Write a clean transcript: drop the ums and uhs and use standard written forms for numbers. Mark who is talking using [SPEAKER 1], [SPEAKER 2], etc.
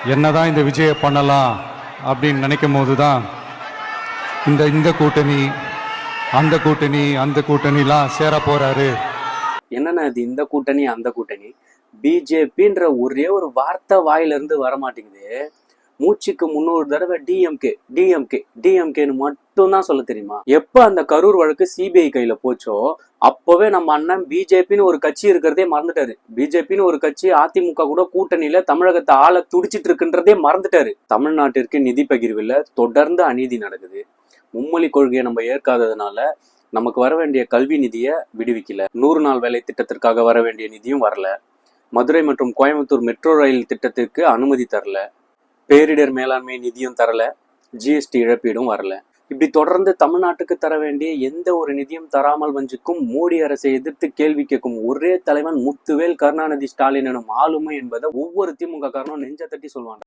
[SPEAKER 1] என்னதான் இந்த விஜயை பண்ணலாம் அப்படின்னு நினைக்கும் போது தான் இந்த கூட்டணி அந்த கூட்டணிலாம் சேர போறாரு.
[SPEAKER 2] என்னன்னா இது இந்த கூட்டணி அந்த கூட்டணி, பிஜேபின்ற ஒரே ஒரு வார்த்தை வாயில இருந்து வர மாட்டேங்குது. மூச்சுக்கு 300 தடவை டிஎம்கே டிஎம்கே டிஎம்கேன்னு மட்டும் தான் சொல்ல தெரியுமா? எப்ப அந்த கரூர் வழக்கு சிபிஐ கையில போச்சோ அப்பவே நம்ம அண்ணன் பிஜேபின்னு ஒரு கட்சி இருக்கிறதே மறந்துட்டாரு. பிஜேபின்னு ஒரு கட்சி அதிமுக கூட கூட்டணியில தமிழகத்தை ஆள துடிச்சிட்டு இருக்குன்றதே மறந்துட்டாரு. தமிழ்நாட்டிற்கு நிதி பகிர்வில் தொடர்ந்து அநீதி நடக்குது. மும்மொழி கொள்கையை நம்ம ஏற்காததுனால நமக்கு வர வேண்டிய கல்வி நிதியை விடுவிக்கல. 100 நாள் வேலை திட்டத்திற்காக வர வேண்டிய நிதியும் வரல. மதுரை மற்றும் கோயம்புத்தூர் மெட்ரோ ரயில் திட்டத்திற்கு அனுமதி தரல. பேரிடர் மேலாண்மை நிதியும் தரல. ஜிஎஸ்டி இழப்பீடும் வரல. இப்படி தொடர்ந்து தமிழ்நாட்டுக்கு தர வேண்டிய எந்த ஒரு நிதியும் தராமல் வஞ்சிக்கும் மோடி அரசை எதிர்த்து கேள்வி கேட்கும் ஒரே தலைவன் முத்துவேல் கருணாநிதி ஸ்டாலின் எனும் ஆளுமை என்பதை ஒவ்வொரு திமுக காரனும் நெஞ்ச தட்டி சொல்வாங்க.